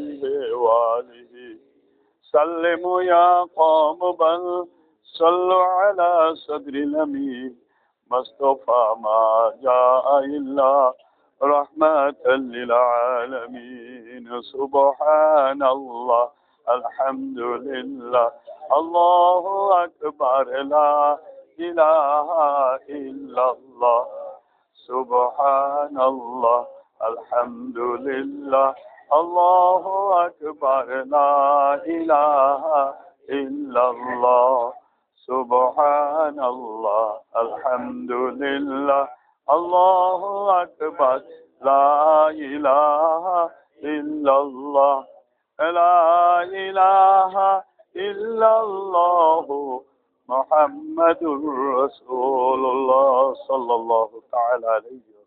عليه وآله سلموا يا قوم بل صلوا على صدر الأمين مصطفى ما جاء إلا رحمة للعالمين سبحان الله الحمد لله الله أكبر لا إله إلا الله سبحان الله الحمد لله الله أكبر لا إله إلا الله سبحان الله الحمد لله الله أكبر لا إله إلا الله لا إله إلا الله محمد رسول الله صلى الله تعالى عليه وسلم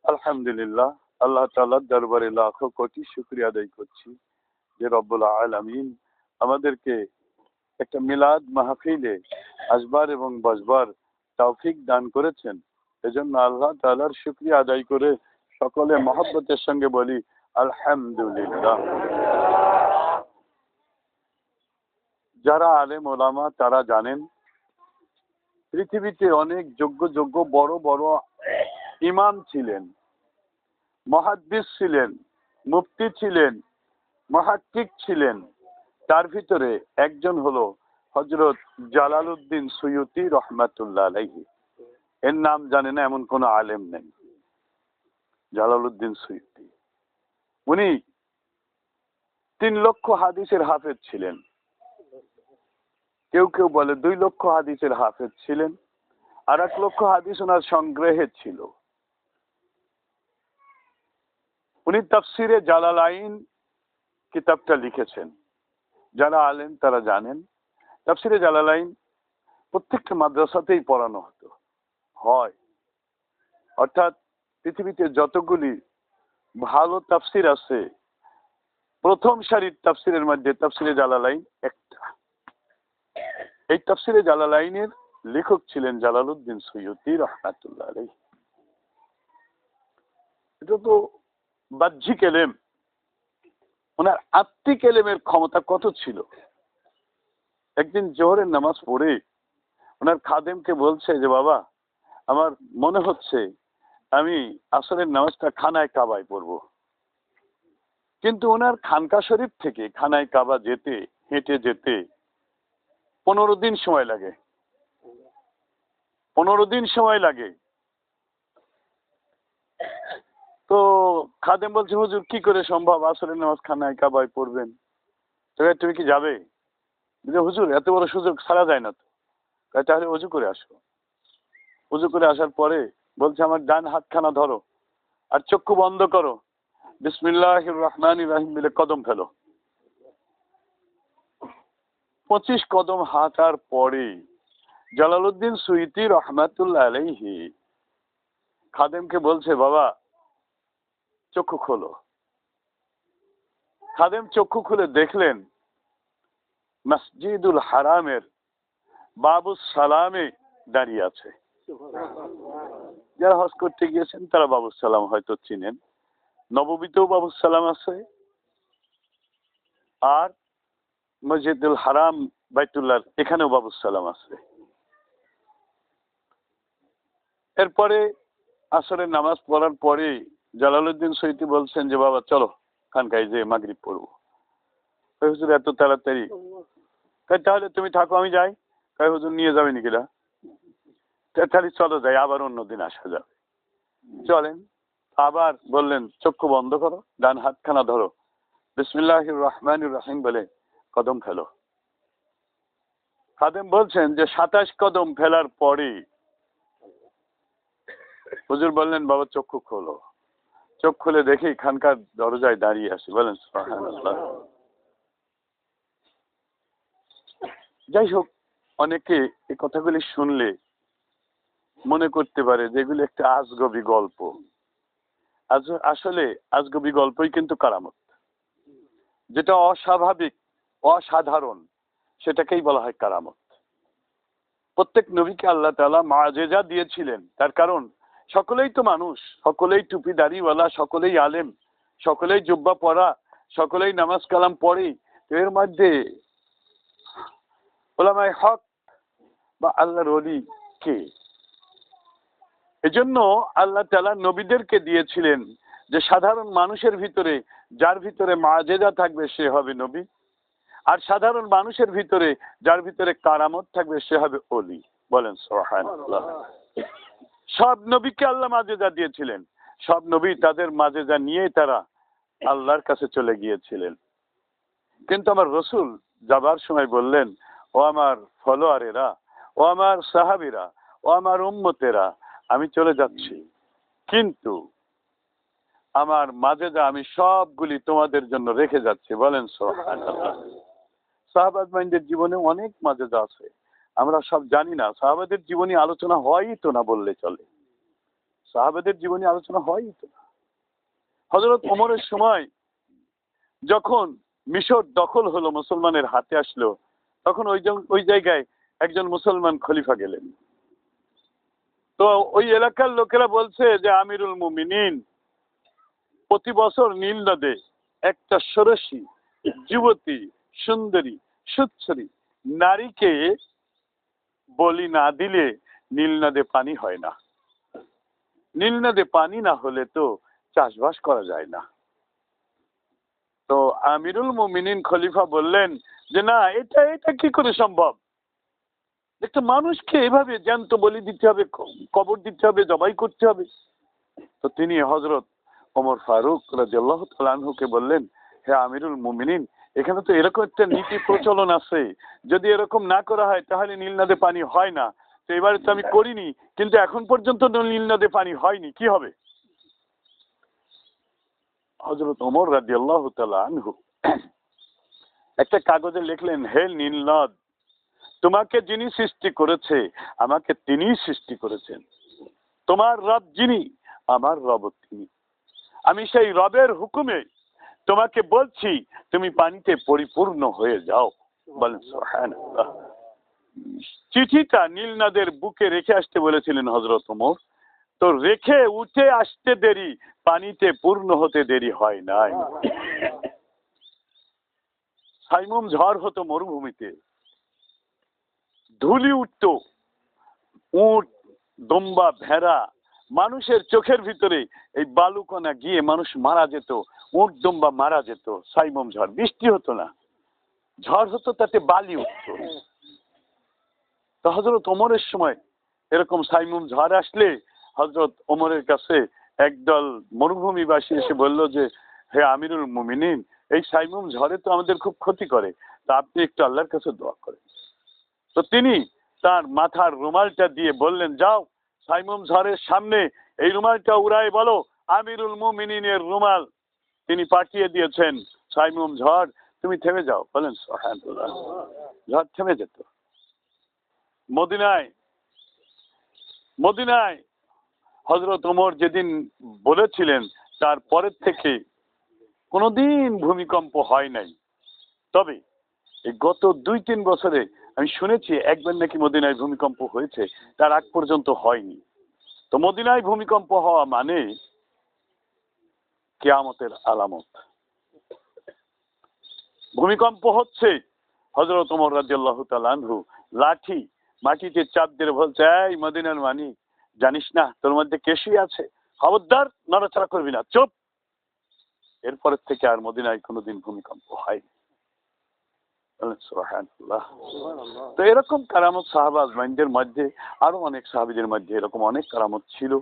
আলহামদুলিল্লাহ আল্লাহ তাআলার দরবারে লাখো কোটি শুকরিয়া আদায় করছি যে রব্বুল আলামিন আমাদেরকে একটা মিলাদ মাহফিলে আসবার এবং বসবার তৌফিক দান করেছেন। এজন্য আল্লাহ তাআলার শুকরিয়া আদায় করে সকলে মহব্বতের সঙ্গে বলি আলহামদুলিল্লাহ। যারা আলেম ওলামা তারা জানেন পৃথিবীতে অনেক যোগ্য যোগ্য বড় বড় ইমাম ছিলেন, মুহাদ্দিস ছিলেন, মুফতি ছিলেন, মুহাক্কিক ছিলেন। তার ভিতরে একজন হলো হযরত জালালউদ্দিন সুয়ুতি রাহমাতুল্লাহ আলাইহি। এর নাম জানে না এমন কোন আলেম নেই। জালালউদ্দিন সুয়ুতি উনি 3 লক্ষ হাদিসের হাফেজ ছিলেন। কেউ কেউ বলে 2 লক্ষ হাদিসের হাফেজ ছিলেন, আর 1 লক্ষ হাদিস ওনার সংগ্রহে ছিল। উনি তাফসিরে জালালাইন কিতাবটা লিখেছেন। যারা আলেম তারা জানেন তাফসিরে জালালাইন প্রত্যেকটা মাদ্রাসাতেই পড়ানো হতো হয়। অর্থাৎ পৃথিবীতে যতগুলি ভালো তাফসির আছে প্রথম সারির তাফসিরের মধ্যে তাফসিরে জালালাইন একটা। এই তাফসিরে জালালাইনের লেখক ছিলেন জালালউদ্দিন সুয়ুতি রাহমাতুল্লাহ আলাইহি। এটা তো বাহ্যিক এলেম, ওনার আত্মিক এলেমের ক্ষমতা কত ছিল। একদিন জোহরের নামাজ পড়ে ওনার খাদেমকে বলছে যে বাবা আমার মনে হচ্ছে আমি আসরের নামাজটা খানায় কাবায় পড়ব। কিন্তু ওনার খানকা শরীফ থেকে খানায় কাবা যেতে হেঁটে যেতে 15 দিন সময় লাগে। 15 দিন সময় লাগে। তো খাদেম বলছে হুজুর কি করে সম্ভব আসরের নামাজ খানায় কাবায় পড়বেন, তুমি কি যাবে? হুজুর এত বড় সুযোগ ছাড়া যায় না তো। তাহলে ওযু করে আসো। ওযু করে আসার পরে বলছে আমার ডান হাতখানা ধরো আর চক্ষু বন্ধ করো, বিসমিল্লাহির রহমানির রহিম বলে কদম ফেলো। 25 কদম হাঁটার পরে জালালউদ্দিন সুয়ুতি রাহমাতুল্লাহ আলাইহি খাদেমকে বলছে বাবা চক্ষু খোলো। খাদেম চক্ষু খুলে দেখলেন মসজিদুল হারামের বাবুস সালামে দাঁড়িয়ে আছে। যারা হজ করতে গিয়েছেন তারা বাবুস সালাম হয়তো চিনেন। নববীতেও বাবুস সালাম আছে, আর মসজিদুল হারাম বাইতুল্লাহ এখানেও বাবুস সালাম আছে। এরপরে আসরের নামাজ পড়ার পরে জালালউদ্দিন সুয়ুতি বলছেন যে বাবা চলো খানকায় যে মাগরিব পড়বো। হুজুর এত তাড়াতাড়ি? তাহলে তুমি থাকো আমি যাই। হুজুর নিয়ে যাবে নাকিরা? তাহলে চলো যাই, আবার অন্যদিন আসা যাবে। চলেন। আবার বললেন চক্ষু বন্ধ করো, ডান হাতখানা ধরো, বিসমিল্লাহির রহমানির রহিম বলে কদম ফেলো। খাদেম বলছেন যে 27 কদম ফেলার পরে হুজুর বললেন বাবা চক্ষু খোলো। চোখ খুলে দেখি খানকার দরজায় দাঁড়িয়ে আসি। বলেন সুবহানাল্লাহ। যাই হোক, অনেকে এই কথাগুলি শুনলে মনে করতে পারে যে এগুলি একটা আজগবি গল্প। আসলে আজগবি গল্পই কিন্তু কারামত। যেটা অস্বাভাবিক অসাধারণ সেটাকেই বলা হয় কারামত। প্রত্যেক নবীকে আল্লাহ তাআলা মুআজিজা দিয়েছিলেন, তার কারণ সকলেই তো মানুষ, সকলেই টুপি দাড়িওয়ালা, সকলেই আলেম, সকলেই জুব্বা পরা, সকলেই নামাজ কালাম পড়ে, এর মধ্যে উলামায়ে হক বা আল্লাহর ওলি কে? এজন্য আল্লাহ তাআলা নবীদেরকে দিয়েছিলেন যে সাধারণ মানুষের ভিতরে যার ভিতরে মুআজিজা থাকবে সে হবে নবী, আর সাধারণ মানুষের ভিতরে যার ভিতরে কারামত থাকবে সে হবে ওলি। বলেন সুবহানাল্লাহ। সব নবীকে আল্লাহ মুআজিজা দিয়েছিলেন, সব নবী তাদের মুআজিজা নিয়ে তারা আল্লাহর কাছে চলে গিয়েছিলেন। কিন্তু আমার রসুল যাবার সময় বললেন, ও আমার ফলোয়ারেরা, ও আমার সাহাবীরা, ও আমার উম্মতেরা, আমি চলে যাচ্ছি, কিন্তু আমার মুআজিজা আমি সবগুলি তোমাদের জন্য রেখে যাচ্ছি। বলেন সুবহানাল্লাহ। সাহাবাদের জীবনে অনেক মুআজিজা আছে, আমরা সব জানি না। সাহাবাদের জীবনী আলোচনা হয়ই তো না বললে চলে, সাহাবাদের জীবনী আলোচনা হয়ই তো না। হযরত ওমরের সময় যখন মিশর দখল হলো, মুসলমানের হাতে আসলো, তখন ওই জায়গায় একজন মুসলমান খলিফা গেলেন। তো ওই এলাকার লোকেরা বলছে যে আমিরুল মুমিনিন প্রতি বছর নীল নদে একটা ষোড়শী যুবতী সুন্দরী সুচ্ছরি নারীকে বলি না দিলে নীল নদে পানি হয় না, নীল নদে পানি না হলে তো চাষবাস করা যায় না। তো আমিরুল মুমিনিন খলিফা বললেন যে না, এটা এটা কি করে সম্ভব? একটা মানুষকে এভাবে জ্যান্ত বলি দিতে হবে, কবর দিতে হবে, জবাই করতে হবে? তো তিনি হযরত ওমর ফারুক রাদিয়াল্লাহু তাআলা আনহুকে বললেন, হে আমিরুল মুমিনিন, এখানে তো এরকম একটা নীতি প্রচলন আছে, যদি এরকম না করা হয় তাহলে নীল নদে পানি হয় না। তো এবারে তো আমি করিনি, কিন্তু এখন পর্যন্ত নীল নদে পানি হয়নি, কি হবে? হযরত ওমর রাদিয়াল্লাহু তাআলা আনহু একটা কাগজে লিখলেন, হে নীল নদ, তোমাকে যিনি সৃষ্টি করেছে আমাকে তিনিই সৃষ্টি করেছেন, তোমার রব যিনি আমার রব তিনি, আমি সেই রবের হুকুমে তোমাকে বলছি তুমি পানিতে পরিপূর্ণ হয়ে যাও। বলেন সুবহানাল্লাহ। চিঠিটা নীল নদের বুকে রেখে আসতে বলেছিলেন হযরত ওমর, তো রেখে উঠে আসতে দেরি, পানিতে পূর্ণ হতে দেরি হয় নাই। সাইমুম ঝড় হতো মরুভূমিতে, ধুলি উঠত, উট দম্বা ভেড়া, মানুষের চোখের ভিতরে এই বালুকণা গিয়ে মানুষ মারা যেত, উট দম্বা মারা যেত। সাইমুম ঝড়, বৃষ্টি হতো না, ঝড় হতো তাতে বালি উঠত। তো হযরত ওমরের সময় এরকম সাইমুম ঝড় আসলে হযরত ওমরের কাছে একদল মরুভূমিবাসী এসে বলল যে হে আমিরুল মুমিনিন, এই সাইমুম ঝড়ে তো আমাদের খুব ক্ষতি করে, তা আপনি একটু আল্লাহর কাছে দোয়া করেন। তো তিনি তার মাথার রুমালটা দিয়ে বললেন, যাও সাইমুম ঝড়ের সামনে এই রুমালটা উড়ায় বলো আমিরুল মুমিনিনের রুমাল তিনি পাঠিয়ে দিয়েছেন, সাইমুম ঝড় তুমি থেমে যাও। বলেন সুবহানাল্লাহ। ঝড় থেমে যেত। মদিনায় হযরত ওমর যেদিন বলেছিলেন তারপরের থেকে কোনোদিন ভূমিকম্প হয় নাই। তবে এই গত 2-3 বছরে আমি শুনেছি একবার নাকি মদিনায় ভূমিকম্প হয়েছে, তার আগ পর্যন্ত হয়নি। তো মদিনায় ভূমিকম্প হওয়া মানে কিয়ামতের আলামত। ভূমিকম্প হচ্ছে, হযরত ওমর রাদিয়াল্লাহু তাআলা আনহু লাঠি মাটিতে চাপ দিয়ে বলছে, এই মদিনার মানিক, জানিস না তোর মধ্যে কে শুয়ে আছে? খবরদার নড়াচড়া করবি না, চুপ। এরপরের থেকে আর মদিনায় কোনোদিন ভূমিকম্প হয়নি। সুবহানাল্লাহ। তো এরকম কারামত সাহাবা আজমাইনদের মধ্যে, আরো অনেক সাহাবীদের মধ্যে এরকম অনেক কারামত ছিল।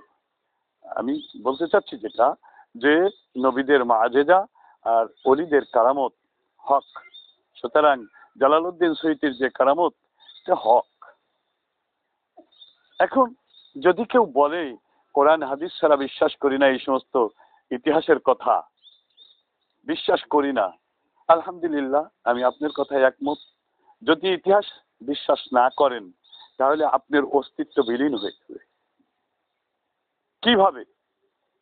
আমি বলতে চাচ্ছি যেটা, যে নবীদের মুআজিজা আর ওলিদের কারামত হক। সুতরাং জালালউদ্দিন সৈয়দীর যে কারামত এটা হক। এখন যদি কেউ বলে কোরআন হাদিস ছাড়া বিশ্বাস করি না, এই সমস্ত ইতিহাসের কথা বিশ্বাস করি না, আলহামদুলিল্লাহ আমি আপনার কথায় একমত। যদি ইতিহাস বিশ্বাস না করেন তাহলে আপনার অস্তিত্ব বিলীন হয়ে যাবে। কিভাবে?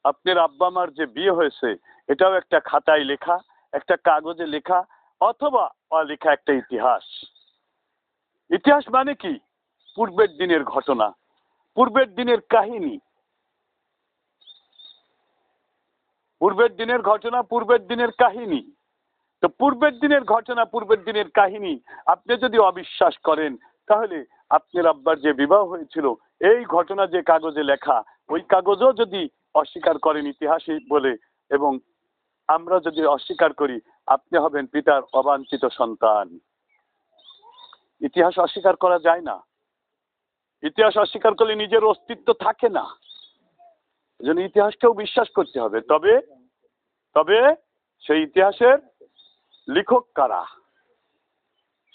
আপনার আব্বা মার যে বিয়ে হয়েছে এটাও একটা খাতায় লেখা, একটা কাগজে লেখা, অথবা অলেখা একটা ইতিহাস। ইতিহাস মানে কি? পূর্বের দিনের ঘটনা, পূর্বের দিনের কাহিনী। পূর্বের দিনের ঘটনা, পূর্বের দিনের কাহিনী। তো পূর্বের দিনের ঘটনা, পূর্বের দিনের কাহিনী আপনি যদি অবিশ্বাস করেন, তাহলে আপনার আব্বার যে বিবাহ হয়েছিল এই ঘটনা যে কাগজে লেখা, ওই কাগজও যদি অস্বীকার করেন ইতিহাসে বলে, এবং আমরা যদি অস্বীকার করি, আপনি হবেন পিতার অবাঞ্ছিত সন্তান। ইতিহাস অস্বীকার করা যায় না। ইতিহাস অস্বীকার করলে নিজের অস্তিত্ব থাকে না। এজন্য ইতিহাসকেও বিশ্বাস করতে হবে। তবে তবে সেই ইতিহাসের লেখক কারা,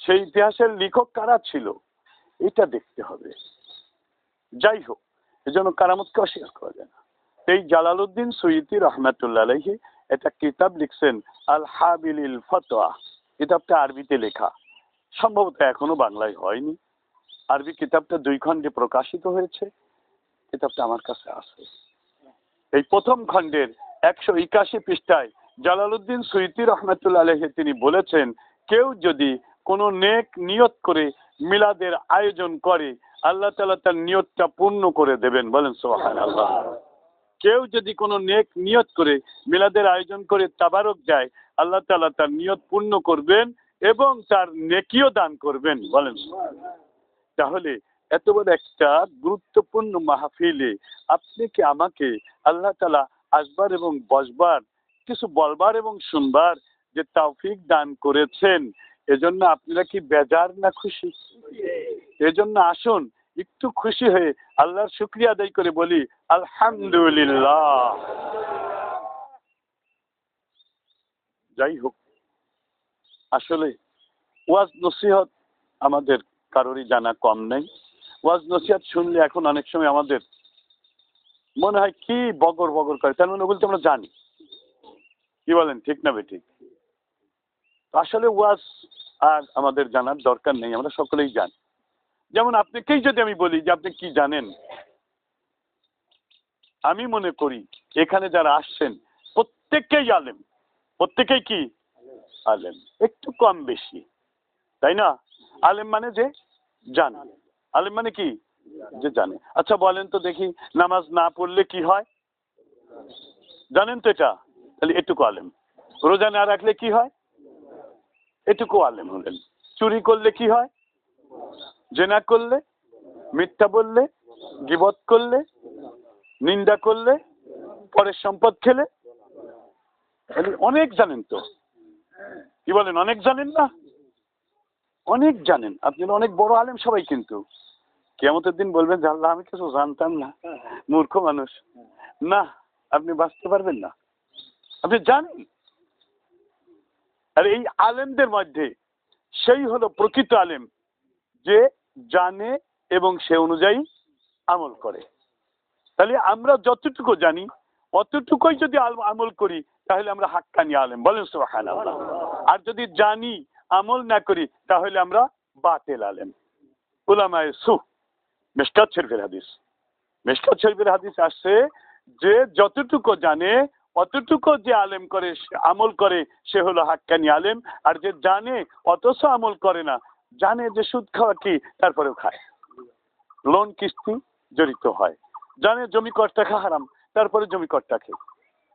সেই ইতিহাসের লেখক কারা ছিল, এটা দেখতে হবে। যাই হোক, এজন্য কারামতকে অস্বীকার করা যায় না। এই জালালউদ্দিন সুয়ুতী রহমাতুল্লাহ আলাইহি একটা কিতাব লিখছেন, আল হাবিলিল ফতোয়া। কিতাবটা আরবিতে লেখা, সম্ভবত এখনো বাংলায় হয়নি। আরবি কিতাবটা 2 খণ্ডে প্রকাশিত হয়েছে। কিতাবটা আমার কাছে আছে। এই প্রথম খণ্ডের 181 পৃষ্ঠায় জালালউদ্দিন সুয়ুতী রহমাতুল্লাহ আলাইহি তিনি বলেছেন, কেউ যদি কোনো নেক নিয়ত করে মিলাদের আয়োজন করে, আল্লাহ তাআলা তার নিয়তটা পূর্ণ করে দেবেন। বলেন সুবহানাল্লাহ। কেউ যদি কোনো নেক নিয়ত করে মিলাদের আয়োজন করে তাবারক যায়, আল্লাহ তাআলা তার নিয়ত পূর্ণ করবেন এবং তার নেকিও দান করবেন। বলেন। তাহলে এত বড় একটা গুরুত্বপূর্ণ মাহফিলে আপনি কি আমাকে আল্লাহ তাআলা আসবার এবং বসবার, কিছু বলবার এবং শুনবার যে তৌফিক দান করেছেন, এজন্য আপনারা কি বেজার না খুশি? এজন্য আসুন একটু খুশি হয়ে আল্লাহর শুকরিয়া আদায় করে বলি আলহামদুলিল্লাহ। যাই হোক, আসলে ওয়াজ নসিহত আমাদের কারোরই জানা কম নেই। ওয়াজ নসিহত শুনলে এখন অনেক সময় আমাদের মনে হয় কি বগর বগর করে, তার মানে বলতে আমরা জানি। কি বলেন, ঠিক না বেঠিক? আসলে ওয়াজ আর আমাদের জানার দরকার নেই, আমরা সকলেই জানি। যেমন আপনাকেই যদি আমি বলি যে আপনি কি জানেন, আমি মনে করি এখানে যারা আসছেন প্রত্যেকেই আলেম। প্রত্যেকেই কি আলেম, একটু কম বেশি, তাই না? আলেম মানে যে জানে। আলেম মানে কি? যে জানে। আচ্ছা বলেন তো দেখি, নামাজ না পড়লে কি হয়? জানেন তো এটা? তাহলে এটুকু আলেম। রোজা না রাখলে কি হয়? এটুকু আলেম হলেন। চুরি করলে কি হয়? জেনা করলে, মিথ্যা বললে, গীবত করলে, নিন্দা করলে, পরের সম্পদ খেলে, অনেক জানেন তো। কি বলেন, অনেক জানেন না? অনেক জানেন। আপনি অনেক বড় আলেম সবাই, কিন্তু কিয়ামতের দিন বলবেন যে আল্লাহ আমি কিছু জানতাম না, মূর্খ মানুষ। না, আপনি বাঁচতে পারবেন না। আপনি জানেন। আর এই আলেমদের মধ্যে সেই হলো প্রকৃত আলেম, যে জানে এবং সে অনুযায়ী আমল করে। তাহলে আমরা যতটুকু জানি অতটুকুই যদি আমল করি, তাহলে আমরা হাক্কানি আলেম। বলেন সুবহানাল্লাহ। আর যদি জানি আমল না করি, তাহলে আমরা বাতিল আলেম। উলামায়ে সু। মিশকাত শরীফের হাদিস। মিশকাত শরীফের হাদিস আসছে যে যতটুকু জানে অতটুকু যে আলেম করে, আমল করে, সে হলো হাক্কানি আলেম। আর যে জানে অথচ আমল করে না, জানে যে সুদ খাওয়া কি, তারপরেও খায়, লোন কিস্তি জড়িত হয়, জানে জমি কর টাকা হারাম, তারপরে জমি কর টাকা।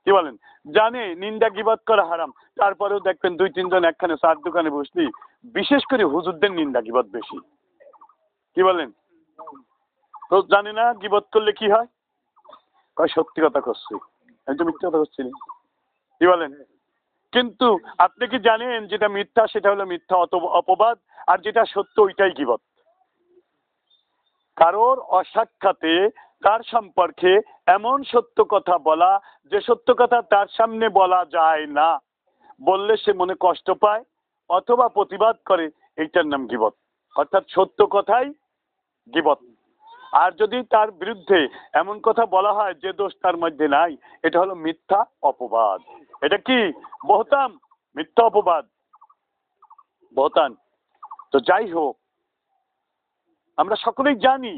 কি বলেন? জানে নিন্দা গীবত করা হারাম, তারপরেও দেখবেন 2-3 জন একখানে চার দোকানে বসলি, বিশেষ করে হুজুরদের নিন্দা গীবত বেশি। কি বলেন? তো জানে না গীবত করলে কি হয়, কয় সত্যি কথা করছি, আমি তো মিথ্যা কথা করছি। কি বলেন? কিন্তু আপনি কি জানেন যেটা মিথ্যা সেটা হলো মিথ্যা অপবাদ, আর যেটা সত্য ওইটাই গীবত। কারোর অসাক্ষাতে তার সম্পর্কে এমন সত্য কথা বলা, যে সত্য কথা তার সামনে বলা যায় না, বললে সে মনে কষ্ট পায় অথবা প্রতিবাদ করে, এইটার নাম গীবত। অর্থাৎ সত্য কথাই গীবত। আর যদি তার বিরুদ্ধে এমন কথা বলা হয় যে দোষ তার মধ্যে নাই, এটা হলো মিথ্যা অপবাদ। এটা কি? বহতান, মিথ্যা অপবাদ, বহতান। তো যাই হোক, আমরা সকলেই জানি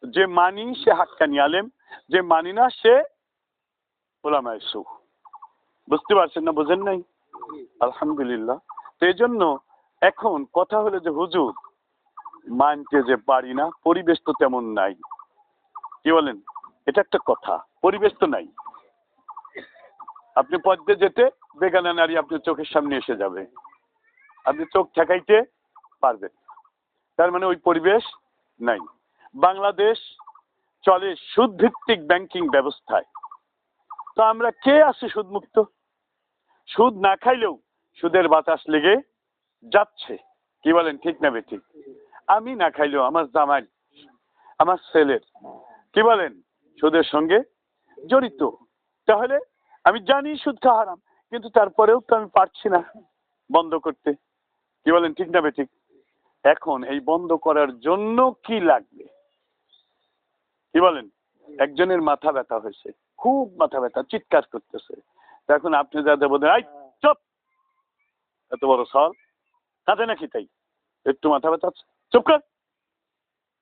যে মানি সে হাক্কানি আলেম, যে মানি না সে উলামায়ে সু। বুঝতে পারছেন না? বোঝেন নাই? আলহামদুলিল্লাহ। তো এই জন্য এখন কথা হলো যে হুজুর মানতে যে পারি না, পরিবেশ তো তেমন নাই। কি বলেন? এটা একটা কথা, পরিবেশ তো নাই। আপনি পদ্মে যেতে বেগানা নারী আপনার চোখের সামনে এসে যাবে, আপনি চোখ ঠেকাইতে পারবেন। তার মানে ওই পরিবেশ নাই। বাংলাদেশ চলে সুদ ভিত্তিক ব্যাংকিং ব্যবস্থায়। তো আমরা কে আছি সুদমুক্ত? সুদ না খাইলেও সুদের বাতাস লেগে যাচ্ছে। কি বলেন, ঠিক না বেঠিক? আমি না খাইলেও আমার জামাই, আমার ছেলের, কি বলেন, সুদের সঙ্গে জড়িত। তাহলে আমি জানি সুদ খাওয়া হারাম, কিন্তু তারপরেও তো আমি পারছি না বন্ধ করতে। কি বলেন, ঠিক না বেঠিক? এখন এই বন্ধ করার জন্য কি লাগবে? কি বলেন? একজনের মাথা ব্যথা হয়েছে, খুব মাথা ব্যথা, চিৎকার করতেছে। এখন আপনি যাতে বলেন, আই চুপ, এত বড় সল কাঁদে নাকি, তাই একটু মাথা ব্যথা, চুপ কর।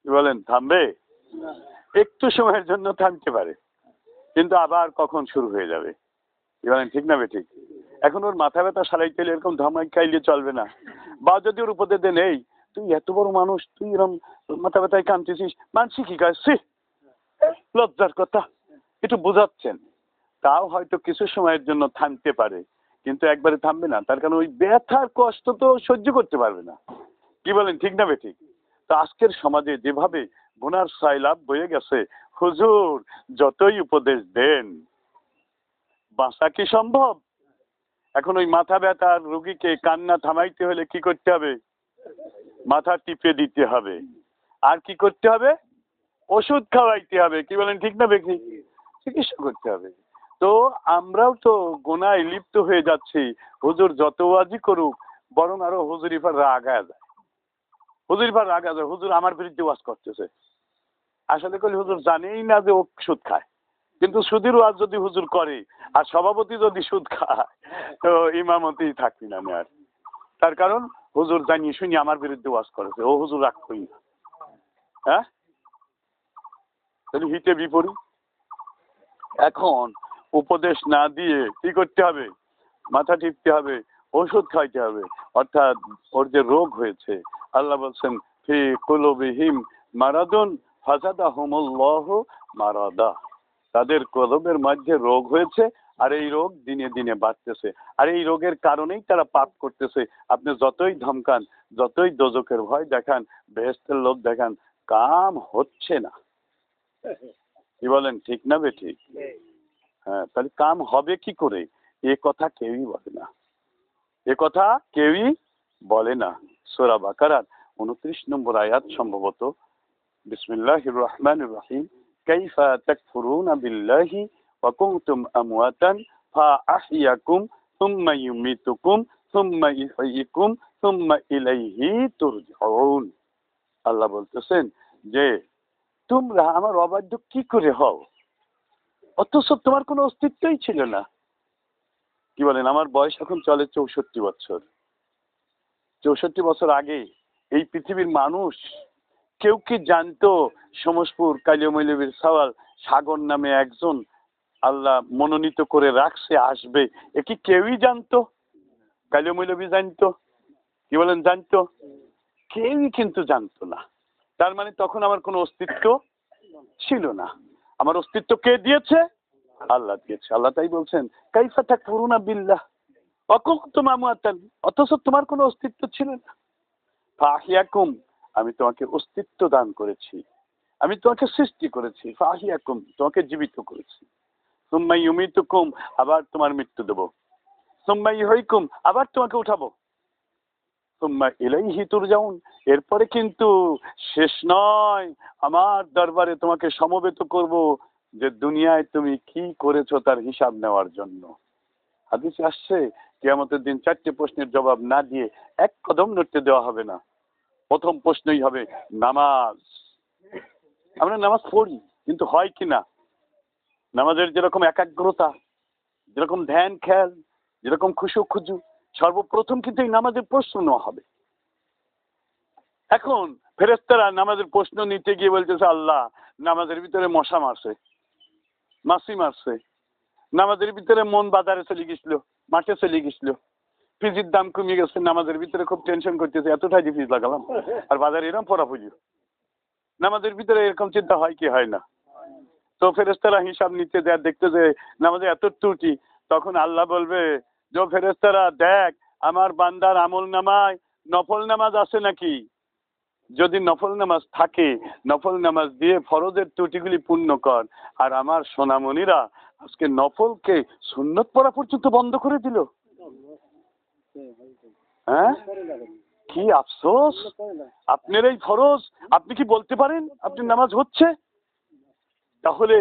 কি বলেন, থামবে? একটু সময়ের জন্য থামতে পারে, কিন্তু আবার কখন শুরু হয়ে যাবে। কি বলেন, ঠিক না বেঠিক? এখন ওর মাথা ব্যথা সারাইতে হলে এরকম ধামাই খাইলে চলবে না। বা যদি ওর উপদেশ দেন, এই তুই এত বড় মানুষ, তুই এরকম মাথা ব্যথায় কাঁদতেছিস, মানসি কি কাছে, লজ্জার কথা, একটু বোঝাচ্ছেন, তাও হয়তো কিছু সময়ের জন্য থামতে পারে, কিন্তু একবারে থামবে না। তার কারণ ওই ব্যথার কষ্ট তো সহ্য করতে পারবে না। কি বলেন, ঠিক না বেঠিক? তো আজকের সমাজে যেভাবে গুনার সাইলাব বয়ে গেছে, হুজুর যতই উপদেশ দেন, বাঁচা কি সম্ভব? এখন ওই মাথা ব্যথার রোগীকে কান্না থামাইতে হলে কি করতে হবে? মাথা টিপে দিতে হবে। আর কি করতে হবে? ওষুধ খাওয়াইতে হবে। কি বলেন, ঠিক না বেঠিক? চিকিৎসা করতে হবে। তো আমরাও তো গোনায় লিপ্ত হয়ে যাচ্ছি। হুজুর যত ওয়াজি করুক, বরং আরো হুজুরিফার রাগা যায়, হুজুরিফার রাগা যায়, হুজুর আমার বিরুদ্ধে ওয়াজ করতেছে। আসলে কলি হুজুর জানেই না যে ও সুদ খায়, কিন্তু সুদের ওয়াজ যদি হুজুর করে আর সভাপতি যদি সুদ খায়, তো ইমামতি থাকবি না আর। তার কারণ হুজুর জানিয়ে শুনি আমার বিরুদ্ধে ওয়াজ করেছে, ও হুজুর রাখবই না। হ্যাঁ, তাহলে হিতে বিপরীত। এখন উপদেশ না দিয়ে কি করতে হবে? মাথা টিপতে হবে, ওষুধ খাইতে হবে। অর্থাৎ ওর যে রোগ হয়েছে, আল্লাহ বলছেন ফি কুলুবিহিম মারাদুন ফাজাদাহুমুল্লাহু মারাদা, তাদের কলবের মধ্যে রোগ হয়েছে, আর এই রোগ দিনে দিনে বাড়তেছে। আর এই রোগের কারণেই তারা পাপ করতেছে। আপনি যতই ধমকান, যতই দোজখের ভয় দেখান, বেহেশতের লোভ দেখান, কাম হচ্ছে না। কি বলেন, ঠিক না বেঠিক? হ্যাঁ, তাহলে কাম হবে কি করে? এ কথা কেউই বলে না, এ কথা কেউই বলে না। সূরা বাকারার 29 নম্বর আয়াত সম্ভবত, বিসমিল্লাহির রহমানির রহিম, কাইফা তাকফুরুনা বিল্লাহি ওয়া কুনতুম আমওয়াতান ফাআহইয়াকুম সুম্মা ইউমিতুকুম সুম্মা ইহয়িকুম সুম্মা ইলাইহি তুরজাউন। আল্লাহ বলতেছেন যে তোমরা আমার অবাধ্য কি করে হও, অথচ তোমার কোনো অস্তিত্বই ছিল না। কি বলেন, আমার বয়স এখন চলে 64 বছর। 64 বছর আগে এই পৃথিবীর মানুষ কেউ কি জানতো সমসপুর কালিয়ামৌলবীর সওয়াল সাগর নামে একজন আল্লাহ মনোনীত করে রাখছে আসবে? এ কি কেউই জানতো? কালিয়ামৌলবী জানতো? কি বলেন, জানতো? কেউই কিন্তু জানতো না। তার মানে তখন আমার কোনো অস্তিত্ব ছিল না। আমার অস্তিত্ব কে দিয়েছে? আল্লাহ দিয়েছে। আল্লাহ তাই বলছেন কাইফা তাকফুরুনা বিল্লাহ ওয়া কুনতুম আমওয়াতান, অথচ তোমার কোনো অস্তিত্ব ছিল না। ফাহিয়াকুম, আমি তোমাকে অস্তিত্ব দান করেছি, আমি তোমাকে সৃষ্টি করেছি। ফাহিয়াকুম, তোমাকে জীবিত করেছি। সুম্মা ইউমিতুকুম, আবার তোমার মৃত্যু দেব। সুম্মা ইহয়িকুম, আবার তোমাকে উঠাবো। সুম্মা ইলাইহি তুরজাউন, এরপরে কিন্তু শেষ নয়, আমার দরবারে তোমাকে সমবেত করব, যে দুনিয়ায় তুমি কি করেছো তার হিসাব নেওয়ার জন্য। হাদিসে আসছে কিয়ামতের দিন 4টে প্রশ্নের জবাব না দিয়ে এক কদম নড়তে দেওয়া হবে না। প্রথম প্রশ্নই হবে নামাজ। আমরা নামাজ পড়ি, কিন্তু হয় কি না? নামাজের যেরকম একাগ্রতা, যেরকম ধ্যান খেয়াল, যেরকম খুশু খুজু, সর্বপ্রথম কিন্তু এই নামাজের প্রশ্ন নেওয়া হবে। এখন ফেরেশতারা নামাজের প্রশ্ন নিতে গিয়ে বলতেছে আল্লাহ নামাজের ভিতরে মশা মারছে, মাছি মারছে, নামাজের ভিতরে মন বাজারে চলে গেছিল, মাঠে চলে গেছিল, ফিজির দাম কমে গেছে, নামাজের ভিতরে খুব টেনশন করতেছে, এতটাই যে ফিজ লাগালাম, আর বাজারে এরকম পড়া ফুলি। নামাজের ভিতরে এরকম চিন্তা হয় কি হয় না? তো ফেরেশতারা হিসাব নিতে যায়, দেখতে যে নামাজে এত ত্রুটি, তখন আল্লাহ বলবে যে ফেরেশতারা দেখ আমার বান্দার আমল নামায় নফল নামাজ আছে নাকি। যদি নফল নামাজ থাকে নফল নামাজ দিয়ে ফরজের ত্রুটিগুলি পূর্ণ কর। আর আমার সোনামণিরা আজকে নফলকে সুন্নত পড়া পর্যন্ত বন্ধ করে দিল। হ্যাঁ, কি আফসোস। আপনার এই ফরজ আপনি কি বলতে পারেন আপনার নামাজ হচ্ছে? তাহলে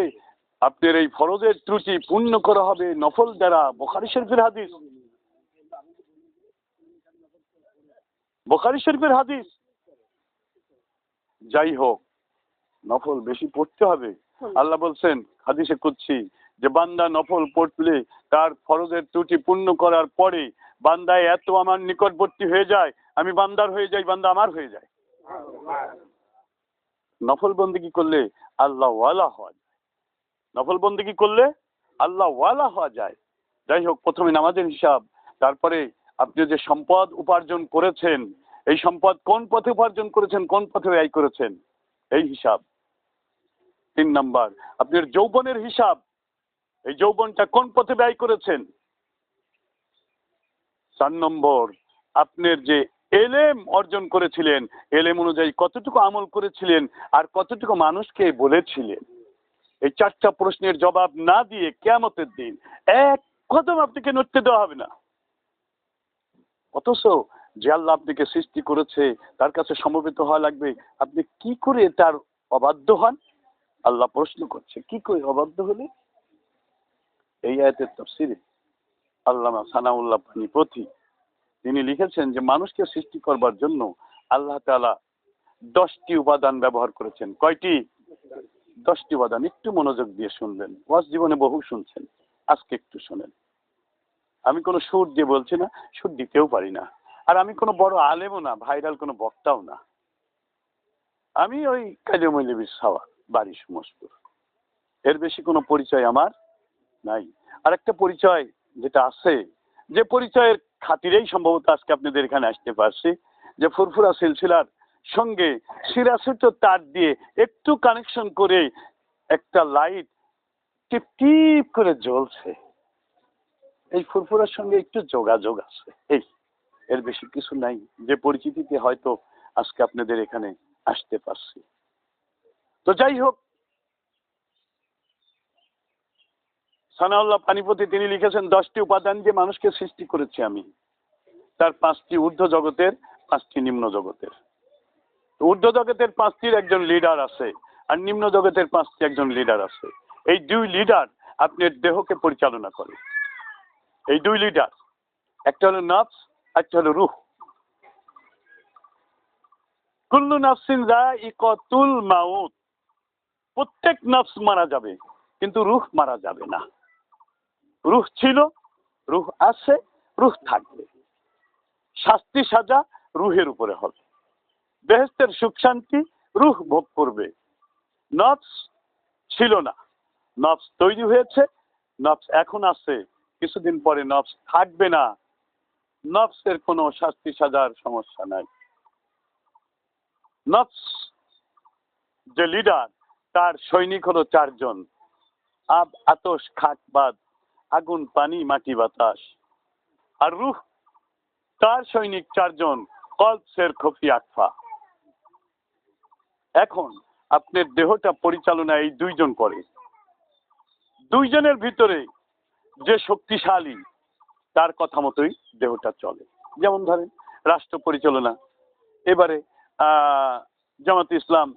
আপনার এই ফরজের ত্রুটি পূর্ণ করা হবে নফল দ্বারা। বুখারী শরীফের হাদিস, বুখারী শরীফের হাদিস। যাই হোক, নফল বেশি পড়তে হবে। আল্লাহ বলছেন হাদিসে কুদসি যে বান্দা নফল পড়লে তার ফরজের ত্রুটি পূর্ণ করার পরে বান্দা এত আমার নিকটবর্তী হয়ে যায়, আমি বান্দার হয়ে যাই, বান্দা আমার হয়ে যায়। নফল বন্দেগী করলে আল্লাহ ওয়ালা হওয়া যায়। নফল বন্দেগী করলে আল্লাহ ওয়ালা হওয়া যায়। যাই হোক, প্রথমে নামাজের হিসাব, তারপরে আপনি যে সম্পদ উপার্জন করেছেন এই সম্পদ কোন পথে উপার্জন করেছেন, কোন পথে ব্যয় করেছেন এই হিসাব। 3 নাম্বার আপনার যৌবনের হিসাব, এই যৌবনটা কোন পথে ব্যয় করেছেন। 4 নম্বর আপনার যে এলেম অর্জন করেছিলেন এলেম অনুযায়ী কতটুকু আমল করেছিলেন আর কতটুকু মানুষকে বলেছিলেন। এই 4টা প্রশ্নের জবাব না দিয়ে কিয়ামতের দিন এক কদম আপনাকে নড়তে দেওয়া হবে না। অথচ যে আল্লাহ আপনাকে সৃষ্টি করেছে তার কাছে সমবেত হওয়া লাগবে। আপনি কি করে তার অবাধ্য হন? আল্লাহ প্রশ্ন করছে কি করে অবাধ্য হলে। এই আয়াতের তাফসীরে আল্লামা সানাউল্লাহ পানিপথী তিনি লিখেছেন যে মানুষকে সৃষ্টি করবার জন্য আল্লাহ তাআলা 10টি উপাদান ব্যবহার করেছেন। কয়টি? 10টি উপাদান। একটু মনোযোগ দিয়ে শুনবেন। ওয়াজ জীবনে বহু শুনছেন, আজকে একটু শুনেন। আমি কোনো সুর দিয়ে বলছি না, সুর দিতেও পারি না। আর আমি কোনো বড় আলেমও না, ভাইরাল কোনো বক্তাও না। আমি ওই কাজে মৌলবী সাওয়া, বাড়ি সমস্তপুর। এর বেশি কোনো পরিচয় আমার নাই। আর একটা পরিচয় যেটা আছে, যে পরিচয়ের খাতিরেই সম্ভবত আজকে আপনাদের এখানে আসতে পারছি, যে ফুরফুরা সিলসিলার সঙ্গে সিরাসিত তার দিয়ে একটু কানেকশন করে একটা লাইট টিপ টিপ করে জ্বলছে। এই ফুরফুরার সঙ্গে একটু যোগাযোগ আছে, এই এর বেশি কিছু নাই। যে পরিচিতিতে হয়তো আজকে আপনাদের এখানে আসতে পারছি। তো যাই হোক, সানাউল্লাহ পানিপথী তিনি লিখেছেন 10টি উপাদান দিয়ে মানুষকে সৃষ্টি করেছি আমি। তার 5টি ঊর্ধ্ব জগতের, 5টি নিম্ন জগতের। ঊর্ধ্ব জগতের 5টির একজন লিডার আছে আর নিম্ন জগতের 5টি একজন লিডার আছে। এই 2 লিডার আপনার দেহকে পরিচালনা করে। এই 2 লিডার, একটা হলো নফস, একটা হলো রূহ। কুল্লু নাফসিন যায়িকাতুল মাউত, প্রত্যেক নফস মারা যাবে কিন্তু রূহ মারা যাবে না। রূহ ছিল, রূহ আছে, রূহ থাকবে। শাস্তি সাজা রূহের উপরে হবে। বেহেশতের সুখ শান্তি রূহ ভোগ করবে। নফস ছিল না, নফস তৈরি হয়েছে, নফস এখন আছে, কিছুদিন পরে নফস থাকবে না। নফসের কোনো শাস্তি সাজার সমস্যা নাই। নফস যে লিডার তার সৈনিক হলো 4 জন, আব, আতশ, খাক, বাদ, আগুন, পানি, মাটি, বাতাস। আর রূহ তার সৈনিক 4 জন, কলব, সের, খফি, আকফা। এখন আপনার দেহটা পরিচালনা এই 2 জন করে। 2 জনের ভিতরে যে শক্তিশালী তার কথা মতোই দেহটা চলে। যেমন ধরেন রাষ্ট্র পরিচালনা, এবারে জামাত ইসলাম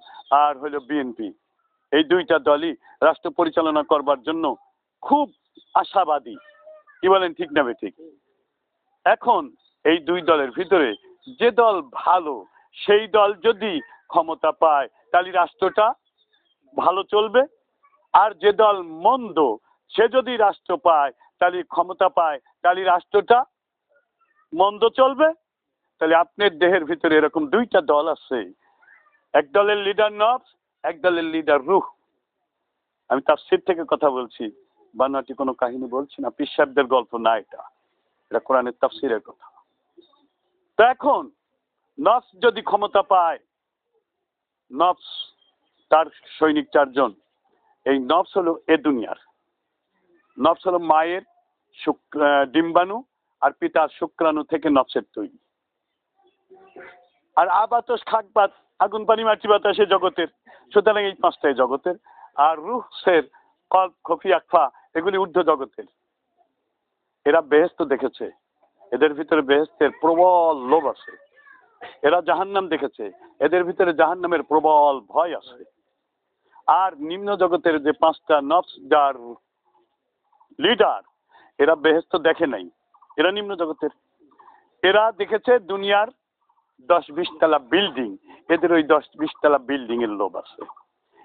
আর হলো বিএনপি, এই 2টা দলই রাষ্ট্র পরিচালনা করবার জন্য খুব আশাবাদী। কি বলেন, ঠিক না বেঠিক? এখন এই 2 দলের ভিতরে যে দল ভালো সেই দল যদি ক্ষমতা পায় তাহলে রাষ্ট্রটা ভালো চলবে। আর যে দল মন্দ সে যদি রাষ্ট্র পায় তাহলে ক্ষমতা পায় তাহলে রাষ্ট্রটা মন্দ চলবে। তাহলে আপনার দেহের ভিতরে এরকম 2টা দল আছে, এক দলের লিডার নফস, এক দলের লিডার রূহ। আমি তাফসীর থেকে কথা বলছি, বানাটি কোনো কাহিনী বলছি না, পীর সাহেবদের গল্প না, এটা এটা কোরআনের তাফসীরের কথা। তো এখন নফস যদি ক্ষমতা পায়, নফস তার সৈনিক 4 জন। এই নফস হলো এ দুনিয়ার, নফস হলো মায়ের ডিম্বাণু আর পিতার শুক্রাণু থেকে নফসের তৈরি। আর আবাতস খাকবাত আগুন পানি মাটি বাতাসে জগতের, সুতরাং এই পাঁচটাই জগতের। আর রুহের কল্প খফি আকফা এগুলি ঊর্ধ্ব জগতের। এরা বেহেশত দেখেছে, এদের ভিতরে বেহেশতের প্রবল লোভ আছে। এরা জাহান্নাম দেখেছে, এদের ভিতরে জাহান্নামের প্রবল ভয় আছে। আর নিম্ন জগতের যে পাঁচটা নফস যার লিডার, এরা বেহেশত দেখে নাই, এরা নিম্ন জগতের। এরা দেখেছে দুনিয়ার 10-20 তলা বিল্ডিং, এদের ওই 10-20 তলা বিল্ডিং এর লোভ আছে।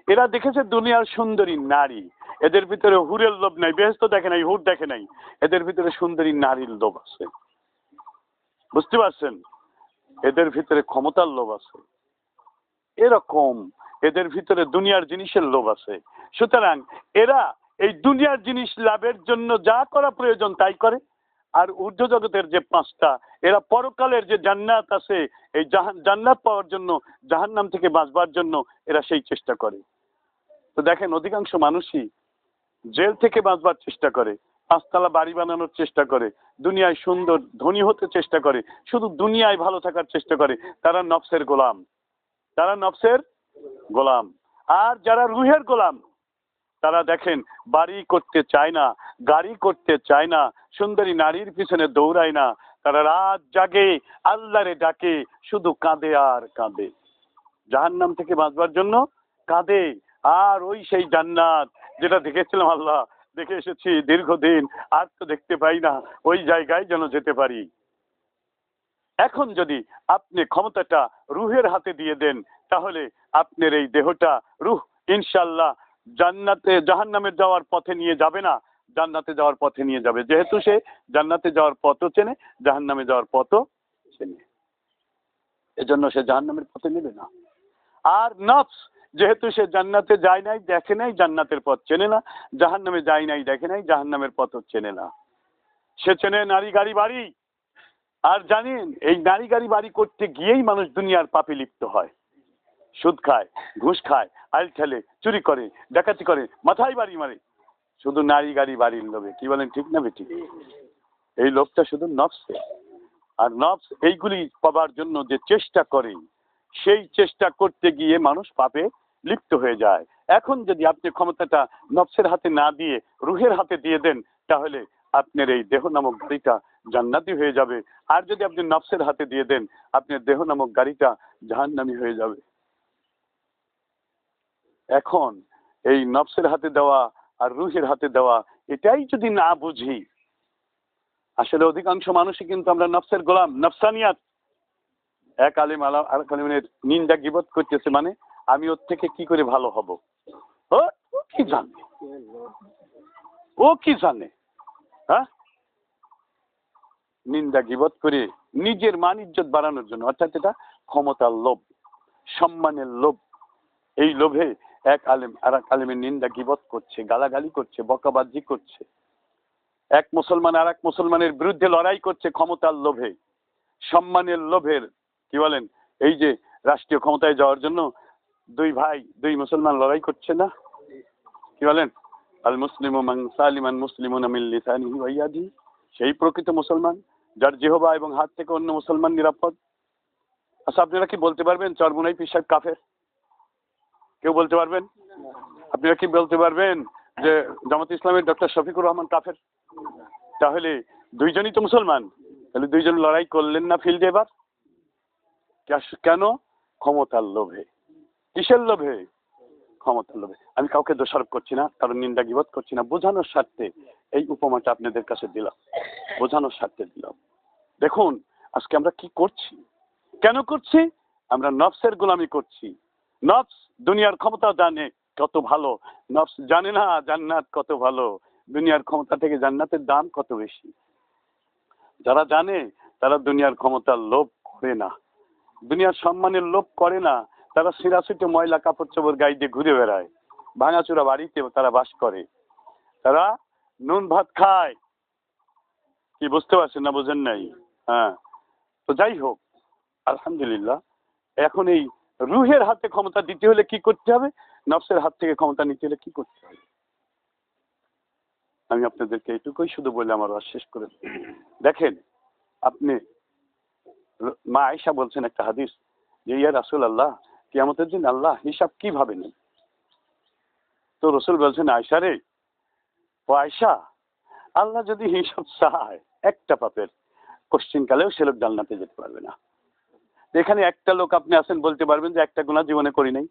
এরা দেখেছে দুনিয়ার সুন্দরী নারী, এদের ভিতরে হুরের লোভ নাই, বেহেশত দেখে নাই, হুর দেখে নাই, এদের ভিতরে সুন্দরী নারীর লোভ আছে। বুঝতে পারছেন? এদের ভিতরে ক্ষমতার লোভ আছে, এরকম এদের ভিতরে দুনিয়ার জিনিসের লোভ আছে। সুতরাং এরা এই দুনিয়ার জিনিস লাভের জন্য যা করা প্রয়োজন তাই করে। আর ঊর্ধ্ব জগতের যে পাঁচটা, এরা পরকালের যে জান্নাত আছে, এই জান্নাত পাওয়ার জন্য, জাহান্নাম থেকে বাঁচবার জন্য এরা সেই চেষ্টা করে। তো দেখেন অধিকাংশ মানুষই জেল থেকে বাঁচবার চেষ্টা করে, পাঁচতলা বাড়ি বানানোর চেষ্টা করে, দুনিয়ায় সুন্দর ধনী হতে চেষ্টা করে, শুধু দুনিয়ায় ভালো থাকার চেষ্টা করে। তারা নফসের গোলাম, তারা নফসের গোলাম। আর যারা রুহের গোলাম, তারা দেখেন বাড়ি করতে চায় না, গাড়ি করতে চায় না, সুন্দরী নারীর পিছনে দৌড়ায় না, তারা রাত জাগে, আল্লাহরে ডাকে, শুধু কাঁদে আর কাঁদে, জাহান্নাম থেকে বাঁচবার জন্য কাঁদে। আর ওই সেই জান্নাত যেটা দেখেছিলাম, আল্লাহ দেখে এসেছি দীর্ঘদিন, আর তো দেখতে পাই না, ওই জায়গায় যেন যেতে পারি। এখন যদি আপনি ক্ষমতাটা রুহের হাতে দিয়ে দেন, তাহলে আপনার এই দেহটা রুহ ইনশাল্লাহ জান্নাতে জাহান্নামে যাওয়ার পথে নিয়ে যাবে না, জান্নাতে যাওয়ার পথে নিয়ে যাবে। যেহেতু সে জান্নাতে যাওয়ার পথও চেনে, জাহান্নামে যাওয়ার পথও চেনে, এজন্য সে জাহান্নামের পথে নেবে না। আর নফস যেহেতু সে জান্নাতে যায় নাই, দেখে নাই, জান্নাতের পথ চেনে না, জাহান্নামে যায় নাই, দেখে নাই, জাহান্নামের পথও চেনে না। সে চেনে নারী গাড়ি বাড়ি। আর জানেন এই নারী গাড়ি বাড়ি করতে গিয়েই মানুষ দুনিয়ার পাপে লিপ্ত হয়, সুদ খায়, ঘুষ খায়, আইল ঠেলে, চুরি করে, ডাকাতি করে, মাথায় বাড়ি মারে, শুধু নারী গাড়ি বাড়ির লোভে। কি বলেন, ঠিক না বেঠিক? এই লোভটা শুধু নফসে। আর নফস এইগুলি পাবার জন্য যে চেষ্টা করে, সেই চেষ্টা করতে গিয়ে মানুষ পাপে লিপ্ত হয়ে যায়। এখন যদি আপনি ক্ষমতাটা নফসের হাতে না দিয়ে রুহের হাতে দিয়ে দেন, তাহলে আপনার এই দেহ নামক গাড়িটা জান্নাতি হয়ে যাবে। আর যদি আপনি নফসের হাতে দিয়ে দেন, আপনার দেহ নামক গাড়িটা জাহান্নামী হয়ে যাবে। এখন এই নফসের হাতে দেওয়া আর রুহের হাতে দেওয়া, এটাই যদি না বুঝি, আসলে অধিকাংশ মানুষই কিন্তু আমরা নফসের গোলাম, নফসানিয়াত। এক আলেম আরেক আলেমের নিন্দা গীবত করতেছে, মানে আমি ওর থেকে কি করে ভালো হব। ও কি জানে, ও কি জানে? হ্যাঁ, নিন্দা গীবত করে নিজের মান ইজ্জত বাড়ানোর জন্য, অর্থাৎ এটা ক্ষমতার লোভ, সম্মানের লোভ। এই লোভে এক আলেম আর এক আলেমের নিন্দা গীবত করছে, গালাগালি করছে, বকাবাজি করছে। এক মুসলমান আর এক মুসলমানের বিরুদ্ধে লড়াই করছে ক্ষমতার লোভে, সম্মানের লোভের। কি বলেন, এই যে রাষ্ট্রীয় ক্ষমতায় যাওয়ার জন্য দুই ভাই, দুই মুসলমান লড়াই করছে না? কি বলেন, আল মুসলিমু মান সালিমান মুসলিমুনা মিন লিসানিহি ওয়া ইয়াদিহি, সেই প্রকৃত মুসলমান যার জিহবা এবং হাত থেকে অন্য মুসলমান নিরাপদ। আচ্ছা, আপনারা কি বলতে পারবেন চরমুনাই পীর সাহেব কাফের? কেউ বলতে পারবেন? আপনারা কি বলতে পারবেন যে জামাত ইসলামের ডক্টর শফিকুর রহমান কাফের? তাহলে দুইজনই তো মুসলমান, তাহলে দুইজন লড়াই করলেন না ফিল্ডে? এবার কেন? ক্ষমতার লোভে। কিসের লোভে? ক্ষমতার লোভে। আমি কাউকে দোষারোপ করছি না, কারণ নিন্দা গীবত করছি না, বোঝানোর স্বার্থে এই উপমাটা আপনাদের কাছে দিলাম, বোঝানোর স্বার্থে দিলাম। দেখুন আজকে আমরা কি করছি, কেন করছি? আমরা নফসের গোলামি করছি। নফস দুনিয়ার ক্ষমতা জানে কত ভালো, নফস জানে না জান্নাত কত ভালো, দুনিয়ার ক্ষমতা থেকে জান্নাতের দাম কত বেশি। যারা জানে তারা দুনিয়ার ক্ষমতার লোভ করে না, দুনিয়ার সম্মানের লোভ করে না। তারা সিরাসিতে ময়লা কাপড় চোপড় গায়ে দিয়ে ঘুরে বেড়ায়, ভাঙাচোরা বাড়িতে তারা বাস করে, তারা নুন ভাত খায়। কি বুঝতে পারছেন না? বোঝেন নাই? হ্যাঁ, তো যাই হোক, আলহামদুলিল্লাহ। এখন এই রুহের হাতে ক্ষমতা দিতে হলে কি করতে হবে? নফসের হাত থেকে ক্ষমতা নিতে হলে কি করতে হবে? আমি আপনাদেরকে এইটুকুই শুধু বলে আমার ওয়াজ শেষ করে দেব। দেখেন, আপনি মা আয়েশা বলছেন একটা হাদিস যে ইয়া রাসূলুল্লাহ, কিয়ামতের দিন আল্লাহ হিসাব কিভাবে নেন? তো রসুল বলছেন, আয়েশা রে, ও আয়েশা, আল্লাহ যদি হিসাব চায় একটা পাপের, কোশ্চিনকালেও সে লোক জান্নাতে যেতে পারবে না। এখানে একটা লোক আপনি আছেন বলতে পারবেন যে একটা গুনাহ জীবনে করি নাই?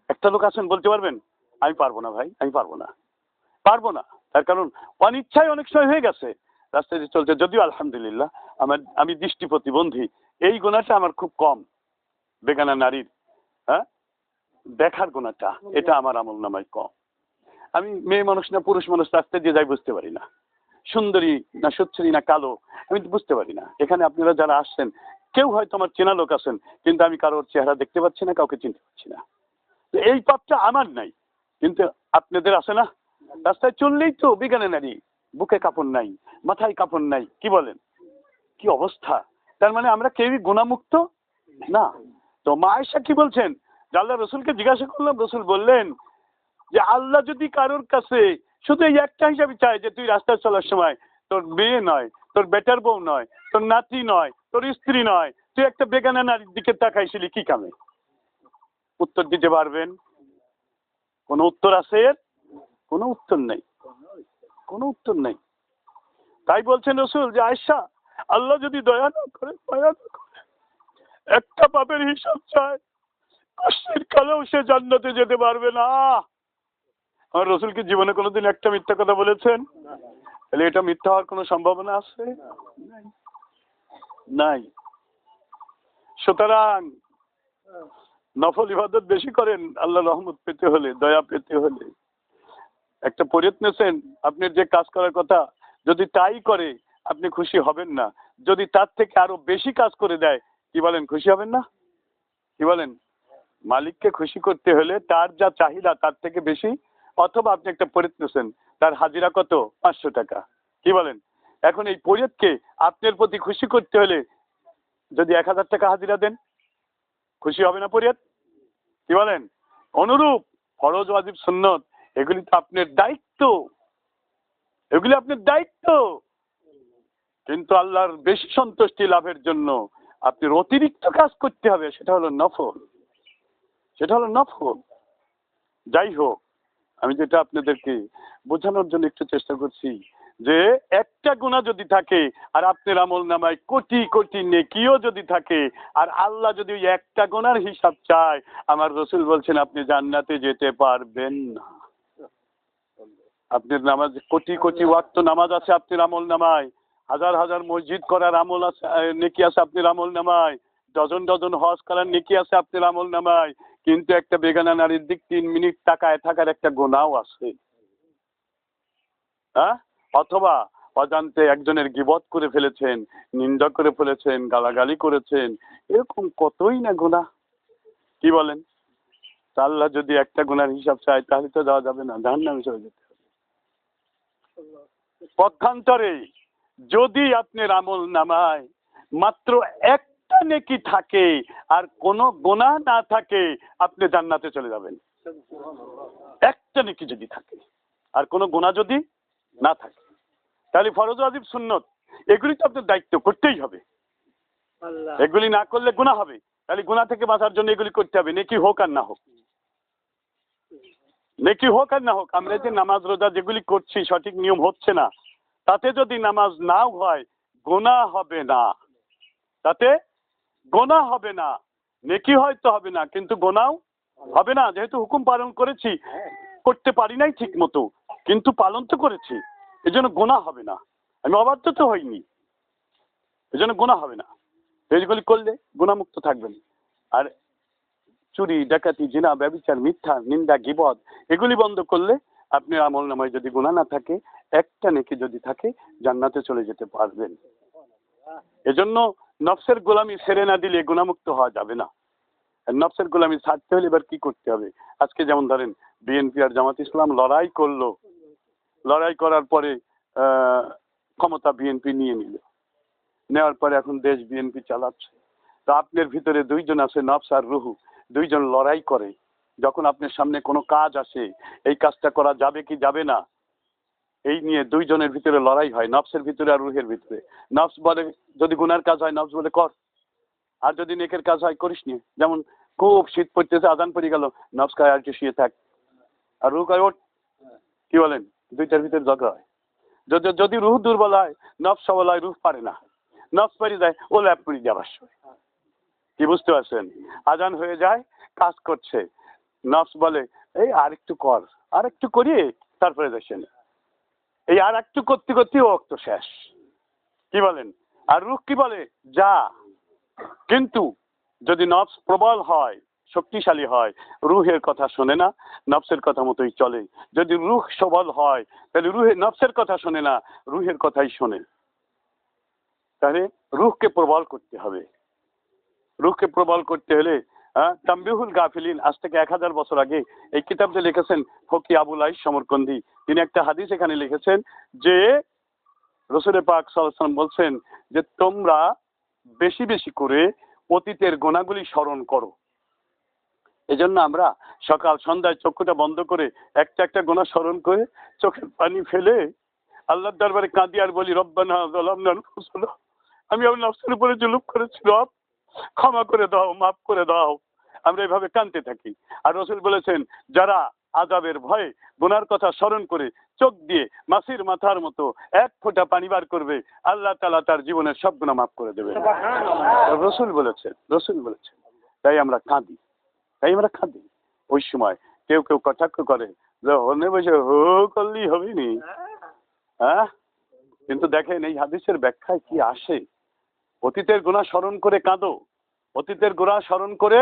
একটা লোক আছেন বলতে পারবেন আমি পারবো না ভাই, আমি পারবো না, পারবো না? তার কারণ অনিচ্ছায় অনেক সময় হয়ে গেছে, রাস্তায় যে চলছে, যদিও আলহামদুলিল্লাহ আমি দৃষ্টি প্রতিবন্ধী, এই গুনাহটা আমার খুব কম। বেগানা নারীর হ্যাঁ দেখার গুনাহটা, এটা আমার আমল নামায় কম। আমি মেয়ে মানুষ না পুরুষ মানুষ, রাস্তায় দিয়ে যাই বুঝতে পারি না, সুন্দরী না সুচ্ছরি না কালো, আমি বুঝতে পারি না। এখানে আপনারা যারা আসছেন কেউ হয়তো আমার চেনা লোক আছেন, কিন্তু আমি কারোর চেহারা দেখতে পাচ্ছি না, কাউকে চিনতে পারছি না। এই পাপটা আমার নাই, কিন্তু আপনাদের আছে না? রাস্তায় চললেই তো বিজ্ঞানে নারী, বুকে কাপড় নাই, মাথায় কাপড় নাই, কি বলেন? কি অবস্থা! তার মানে আমরা কেউই গুনাহমুক্ত না। তো মা আয়েশা কি বলছেন, আল্লাহ রসুলকে জিজ্ঞাসা করলাম, রসুল বললেন যে আল্লাহ যদি কারোর কাছে শুধু এই একটা হিসাবে চায় যে তুই রাস্তায় চলার সময় তোর মেয়ে নয়, তোর বেটার বউ নয়, তোর নাতি নয়, তোর স্ত্রী নয়, তুই একটা বেগানা নারীর দিকে তাকাইছিলি কি কামে? উত্তর দিতে পারবেন? কোনো উত্তর আছে? কোনো উত্তর নেই, কোনো উত্তর নেই। তাই বলছেন রসুল যে আয়েশা, আল্লাহ যদি দয়া না করে, দয়া না করে একটা পাপের হিসাব চায়, কষ্টের কালেও সে জান্নাতে যেতে পারবে না। আমার রসুল কি জীবনে কোনোদিন একটা মিথ্যা কথা বলেছেন? তাহলে এটা মিথ্যা হওয়ার কোনো সম্ভাবনা আছে? নাই। সুতরাং নফল ইবাদত বেশি করেন আল্লাহ রহমত পেতে হলে, দয়া পেতে হলে। একটা পরিয়ত নেছেন, আপনি যে কাজ করার কথা যদি তাই করে আপনি খুশি হবেন না, যদি তার থেকে আরো বেশি কাজ করে দেয়, কি বলেন, খুশি হবেন না? কি বলেন? মালিককে খুশি করতে হলে তার যা চাহিদা তার থেকে বেশি, অথবা আপনি একটা পরিয়ত নেছেন, তার হাজিরা কত? 500 টাকা। কি বলেন? এখন এই পরিয়তকে আপনার প্রতি খুশি করতে হলে যদি 1000 টাকা হাজিরা দেন, খুশি হবে না পরিয়ত? কি বলেন? অনুরূপ ফরজ ওয়াজিব সুন্নত এগুলি তো আপনার দায়িত্ব, এগুলি আপনার দায়িত্ব, কিন্তু আল্লাহর বেশি সন্তুষ্টি লাভের জন্য আপনার অতিরিক্ত কাজ করতে হবে, সেটা হলো নফল, সেটা হলো নফল। যাই হোক, আমি যেটা আপনাদেরকে বোঝানোর জন্য একটু চেষ্টা করছি যে একটা গুনাহ যদি থাকে আর আপনার আমল নামায় কোটি কোটি নেকিও যদি থাকে, আর আল্লাহ যদি ওই একটা গুনার হিসাব চায়, আমার রসুল বলছেন আপনি জান্নাতে যেতে পারবেন না। আপনার নামাজ কোটি কোটি ওয়াক্ত নামাজ আছে আপনার আমল নামায়, হাজার হাজার মসজিদ করার আমল আছে, নেকি আছে আপনার আমল নামায়, ডজন ডজন হজ করার নেকি আছে আপনার আমল নামায়, কিন্তু একটা বেগানা নারীর দিক 3 মিনিট তাকায় থাকার একটা গুনাহও আছে। হ্যাঁ, অথবা অজান্তে একজনের গীবত করে ফেলেছেন, নিন্দা করে ফেলেছেন, গালাগালি করেছেন, এরকম কতই না গুনাহ। কি বলেন? আল্লাহ যদি একটা গুনার হিসাব চায় তাহলে তো যাওয়া যাবে না, জাহান্নামে চলে যেতে হবে। পক্ষান্তরে যদি আপনার আমল নামায় মাত্র একটা নেকি থাকে আর কোনো গুনাহ না থাকে, আপনি জান্নাতে চলে যাবেন। একটা নেকি যদি থাকে আর কোনো গুনাহ যদি না থাকে, তাহলে ফরজ ওয়াজিব সুন্নত এগুলি তো আপনার দায়িত্ব করতেই হবে। এগুলি না করলে গুনাহ হবে, তাহলে গুনাহ থেকে বাঁচার জন্য এগুলি করতে হবে, নেকি হোক আর না হোক, নেকি হোক আর না হোক। আমরা যে নামাজ রোজা যেগুলি করছি সঠিক নিয়ম হচ্ছে না, তাতে যদি নামাজ নাও হয় গুনাহ হবে না, তাতে গুনাহ হবে না, নেকি হয়তো হবে না কিন্তু গুনাহ হবে না, যেহেতু হুকুম পালন করেছি, করতে পারি নাই ঠিক মতো কিন্তু পালন তো করেছি, এজন্য গুনাহ হবে না, আমি অবাধ্য তো হইনি, এজন্য গুনাহ হবে না। এইগুলি করলে গুনাহমুক্ত থাকবেন। আর চুরি, ডাকাতি, জিনা, ব্যভিচার, মিথ্যা, নিন্দা, গীবত এগুলি বন্ধ করলে আপনি আমল নামায় যদি গুনাহ না থাকে, একটা নেকি যদি থাকে, জান্নাতে চলে যেতে পারবেন। এজন্য নফসের গোলামি ছেড়ে না দিলে গুনাহমুক্ত হওয়া যাবে না। নফসের গোলামি ছাড়তে হলে এবার কি করতে হবে? আজকে যেমন ধরেন বিএনপি আর জামাত ইসলাম লড়াই করলো, লড়াই করার পরে ক্ষমতা বিএনপি নিয়ে নিল, নেওয়ার পরে এখন দেশ বিএনপি চালাচ্ছে। তো আপনার ভিতরে দুইজন আছে, নফস আর রুহু, দুইজন লড়াই করে। যখন আপনার সামনে কোনো কাজ আসে, এই কাজটা করা যাবে কি যাবে না, এই নিয়ে দুইজনের ভিতরে লড়াই হয়, নফসের ভিতরে আর রুহের ভিতরে। নফস বলে যদি গুনার কাজ হয় নফস বলে কর, আর যদি নেকের কাজ হয় করিস নি। যেমন খুব শীত পড়তেছে, আজান পড়ে গেল, নফস কয় আর একটু শুয়ে থাক, আর রুহ কয় ওঠ। কি বলেন? দুইটার ভিতরে ঝগড়া হয়। যদি যদি রুহ দুর্বল হয়, নফস সবল হয়, রুহ পারে না, নফস পারি যায় ও ল্যাপ পড়ে যাবার সময়। কি বুঝতে পারছেন? আজান হয়ে যায়, কাজ করছে, নফস বলে এই আর একটু কর, আর একটু করি তারপরে দেখছেন, এই আর একটু করতে করতে ও তো শেষ। কি বলেন? আর রুহ কি বলে যা। কিন্তু যদি নফস প্রবল হয়, শক্তিশালী হয়, রুহের কথা শোনে না, নফসের কথা মতোই চলে। যদি রুহ সবল হয় তাহলে রুহে নফসের কথা শোনে না, রুহের কথাই শোনে। তাহলে রুহকে প্রবল করতে হবে। রুহকে প্রবল করতে হলে তাম্বিহুল গাফিলিন, আজ থেকে 1000 বছর আগে এই কিতাবটা লিখেছেন ফকি আবুল আইস সমরকন্দি। তিনি একটা হাদিস এখানে লিখেছেন যে রাসূল পাক সাল্লাল্লাহু আলাইহি ওয়াসাল্লাম বলছেন যে তোমরা বেশি বেশি করে অতীতের গুনাহগুলি স্মরণ করো। এজন্য আমরা সকাল সন্ধ্যায় চক্ষুটা বন্ধ করে একটা একটা গুনাহ স্মরণ করে চোখের পানি ফেলে আল্লাহর দরবারে কাঁদি আর বলি রব্বানা যালামনা আনফুসানা, আমি আমার নফসের উপরে জুলুম করেছি, রব ক্ষমা করে দাও, মাফ করে দাও। আমরা এভাবে কাঁদতে থাকি। আর রাসূল বলেছেন যারা আযাবের ভয়ে গুনার কথা স্মরণ করে চোখ দিয়ে মাছির মাথার মতো এক ফোঁটা পানি বার করবে, আল্লাহ তাআলা তার জীবনের সব গুনাহ মাফ করে দেবে। রাসূল বলেছেন, রাসূল বলেছেন। তাই আমরা কাঁদি, তাই আমরা কাঁদি। ওই সময় কেউ কেউ কটাক্ষ করে যে হনে বসে হো করলেই হবে নি। হ্যাঁ, কিন্তু দেখেন এই হাদিসের ব্যাখ্যায় কি আসে। অতীতের গুনাহ স্মরণ করে কাঁদো, অতীতের গুনাহ স্মরণ করে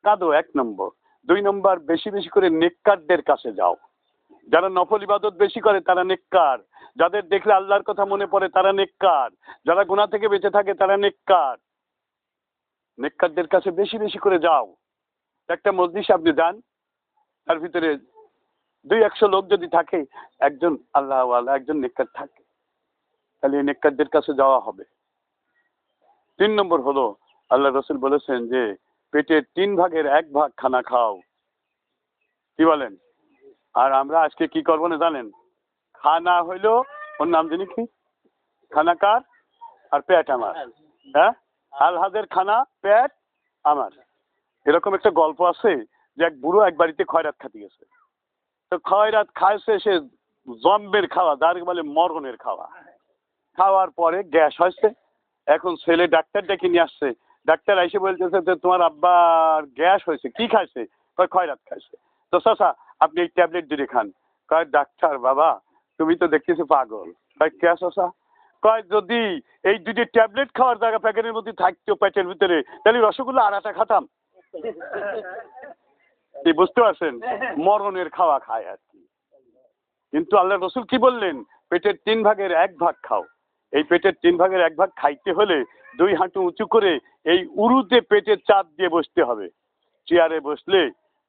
কাঁদো, 1 নম্বর। 2 নম্বর, বেশি বেশি করে নেককারদের কাছে যাও। যারা নফল ইবাদত বেশি করে তারা নেককার, যাদের দেখলে আল্লাহর কথা মনে পড়ে তারা নেককার, যারা গুনাহ থেকে বেঁচে থাকে তারা নেককার। নেককারদের কাছে বেশি বেশি করে যাও। একটা মজলিসে আপনি যান, তার ভিতরে 200 লোক যদি থাকে, একজন আল্লাহওয়ালা, একজন নেককার থাকে, তাহলে এই নেককারদের কাছে যাওয়া হবে। 3 নম্বর হলো আল্লাহ রাসূল বলেছেন যে পেটের 3 ভাগের 1 ভাগ খানা খাও। কি বলেন? আর আমরা আজকে কি করবো না জানেন? খানা হইলো ওর নাম জানি কি, খানা কার আর পেট আমার। হ্যাঁ, আলহাজের খানা, পেট আমার। এরকম একটা গল্প আছে যে এক বুড়ো এক বাড়িতে খয়রাত খাতে গেছে। তো খয়রাত খাইছে সে জম্বের খাওয়া, যার বলে মরণের খাওয়া। খাওয়ার পরে গ্যাস হয়েছে। এখন ছেলে ডাক্তার ডেকে নিয়ে আসছে। ডাক্তার এসে বলতেছে যে তোমার আব্বার গ্যাস হয়েছে, কি খাইছে? কয় খয়রাত খাইছে। তো চাচা আপনি এই ট্যাবলেট দিয়ে খান। কয় ডাক্তার বাবা তুমি তো দেখতেছো পাগল। কয় কে চাচা? কয় যদি এই 2টি ট্যাবলেট খাওয়ার জায়গা প্যাকেটের মধ্যে থাকতো পেটের ভিতরে, তাহলে রসগোল্লা আড়াটা খাতাম। কি বুঝতে পারছেন? মরণের খাওয়া খায় আর কি। কিন্তু আল্লাহ রসুল কি বললেন? পেটের 3 ভাগের 1 ভাগ খাও। এই পেটের 3 ভাগের 1 ভাগ খাইতে হলে 2 হাঁটু উঁচু করে এই উরুতে পেটের চাপ দিয়ে বসতে হবে। চেয়ারে বসলে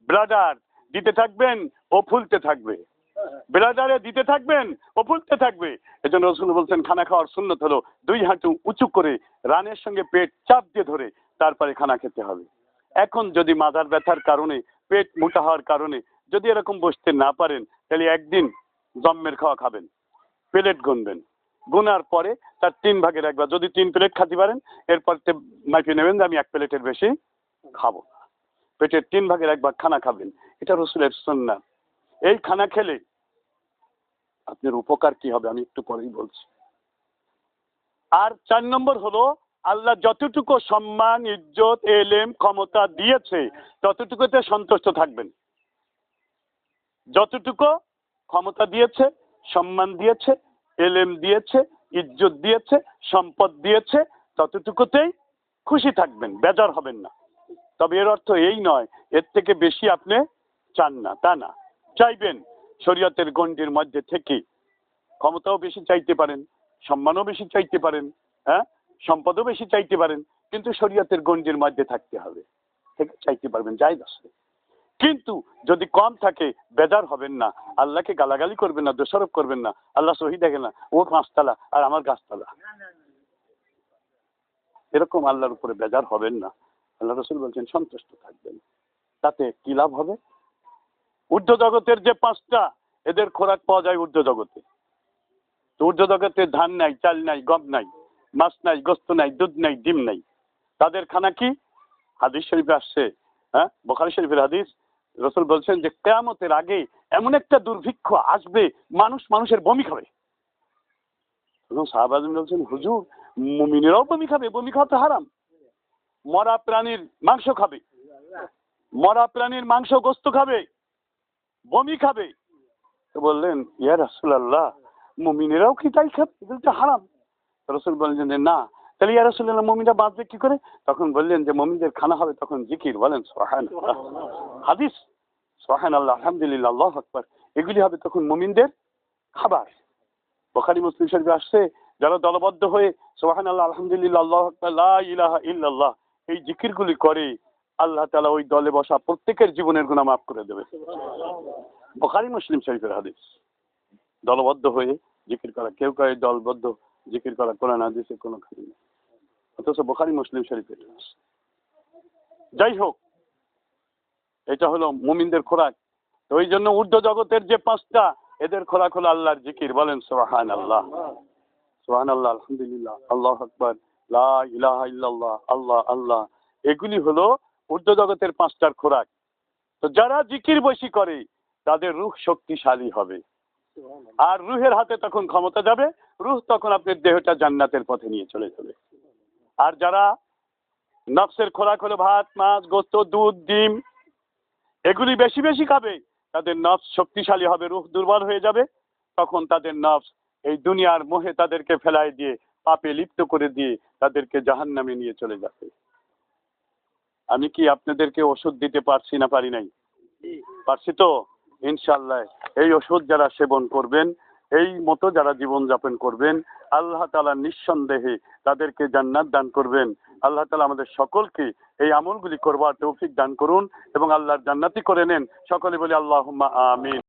ব্লাডার দিতে থাকবেন ও ফুলতে থাকবে, ব্লাডারে দিতে থাকবেন ও ফুলতে থাকবে। এজন্য রাসূল বলছেন খানা খাওয়ার সুন্নত হলো 2 হাঁটু উঁচু করে রানের সঙ্গে পেট চাপ দিয়ে ধরে তারপরে খানা খেতে হবে। এখন যদি মাথার ব্যথার কারণে, পেট মোটা হওয়ার কারণে যদি এরকম বসতে না পারেন, তাহলে একদিন জম্মের খাওয়া খাবেন, প্লেট গুনবেন, গুনার পরে তার 3 ভাগের 1 ভাগ, যদি 3 প্লেট খেতে পারেন এরপর মাইপে নেবেন যে আমি 1 প্লেটের বেশি খাবো না। পেটের 3 ভাগের 1 ভাগ খানা খাবেন, এটা রাসূলের সুন্নাহ। এই খানা খেলে আপনার উপকার কি হবে আমি একটু পরেই বলছি। আর 4 নম্বর হলো আল্লাহ যতটুকু সম্মান, ইজ্জত, এলেম, ক্ষমতা দিয়েছে ততটুকুতে সন্তুষ্ট থাকবেন। যতটুকু ক্ষমতা দিয়েছে, সম্মান দিয়েছে, এলেম দিয়েছে, ইজ্জত দিয়েছে, সম্পদ দিয়েছে, ততটুকুতেই খুশি থাকবেন, বেজার হবেন না। তবে এর অর্থ এই নয় এর থেকে বেশি আপনি চান না, তা না। চাইবেন শরীয়তের গণ্ডির মধ্যে থেকে। ক্ষমতাও বেশি চাইতে পারেন, সম্মানও বেশি চাইতে পারেন, হ্যাঁ, সম্পদও বেশি চাইতে পারেন, কিন্তু শরীয়তের গণ্ডির মধ্যে থাকতে হবে, থেকে চাইতে পারবেন, জায়েজ আছে। কিন্তু যদি কম থাকে বেজার হবেন না, আল্লাহকে গালাগালি করবেন না, দোষারোপ করবেন না। আল্লাহ সহি দেখে না, ও 5 তলা আর আমার গাছতলা, এরকম আল্লাহর উপরে বেজার হবেন না। আল্লাহ রাসূল বলছেন সন্তুষ্ট থাকবেন। তাতে কি লাভ হবে? ঊর্ধ্ব জগতের যে 5টা, এদের খোরাক পাওয়া যায় ঊর্ধ্ব জগতে। ঊর্ধ্ব জগতে ধান নাই, চাল নাই, গম নাই, মাছ নাই, গোস্ত নাই, দুধ নাই, ডিম নাই। তাদের খানা কি? হাদিস শরীফে আসছে, হ্যাঁ, বুখারী শরীফের হাদিস, রাসূল বলছেন যে কিয়ামতের আগে এমন একটা দুর্ভিক্ষ আসবে, মানুষ মানুষের বমি খাবে। তখন সাহাবাগণ বলছেন, হুজুর, মুমিনেরাও বমি খাবে? বমি খাওয়া তো হারাম। মরা প্রাণীর মাংস খাবে, মরা প্রাণীর মাংস গোস্ত খাবে, বমি খাবে। তো বললেন, ইয়া রাসূলুল্লাহ, মুমিনেরাও কি তাই খাবে? এগুলো তো হারাম। রাসূল বললেন যে না, তাহলে ইয়া রাসূলুল্লাহ মুমিনরা বাঁচবে কি করে? তখন বললেন যে মুমিনদের খানা হবে তখন জিকির, বলেন সুবহানাল্লাহ। হাদিস, সুবহানাল্লাহ, আলহামদুলিল্লাহ, আল্লাহু আকবার, এগুলি হবে তখন মুমিনদের খাবার। বুখারী মুসলিম শরীফে আসছে, যারা দলবদ্ধ হয়ে সুবহানাল্লাহ, আলহামদুলিল্লাহ, আল্লাহু আকবার, লা ইলাহা ইল্লাল্লাহ এই জিকিরগুলি করে, আল্লাহ তাআলা ওই দলে বসা প্রত্যেকের জীবনের গুনাহ মাফ করে দেবে। বুখারী মুসলিম শরীফের হাদিস। দলবদ্ধ হয়ে জিকির করা, কেউ কেউ দলবদ্ধ জিকির করা কোরআন হাদিসে কোনো খালি নেই, অথচ বুখারী মুসলিম শরীফে। যাই হোক, এটা হলো মুমিনদের খোরাক। ওই জন্য ঊর্ধ্ব জগতের যে পাঁচটা, এদের খোরাক হলো আল্লাহর জিকির, বলেন সুবহানাল্লাহ, সুবহানাল্লাহ, আলহামদুলিল্লাহ, আল্লাহু আকবার, লা ইলাহা ইল্লাল্লাহ, আল্লাহ আল্লাহ, এগুলি হলো ঊর্ধ্ব জগতের পাঁচটার খোরাক। তো যারা জিকির বেশি করে তাদের রূহ শক্তিশালী হবে, আর রুহের হাতে তখন ক্ষমতা যাবে, রুহ তখন আপনার দেহটা জান্নাতের পথে নিয়ে চলে যাবে। আর যারা নফসের খোরাক হলো ভাত, মাছ, গোস্ত, দুধ, ডিম, এগুলি বেশি বেশি খাবে, তাদের নফস শক্তিশালী হবে, রূহ দুর্বল হয়ে যাবে। তখন তাদের নফস এই দুনিয়ার মোহে তাদেরকে ফেলাই দিয়ে, পাপে লিপ্ত করে দিয়ে তাদেরকে জাহান্নামে নিয়ে চলে যাবে। আমি কি আপনাদেরকে ওষুধ দিতে পারছি না পারি নাই? পারছি তো ইনশাআল্লাহ। এই ওষুধ যারা সেবন করবেন, এই মতো যারা জীবন যাপন করবেন, আল্লাহ তাআলা নিঃসন্দেহে তাদেরকে জান্নাত দান করবেন। আল্লাহ তাআলা আমাদের সকলকে এই আমলগুলি করবার তৌফিক দান করুন এবং আল্লাহর জান্নাতি করে নেন। সকলে বলি আল্লাহুম্মা আমিন।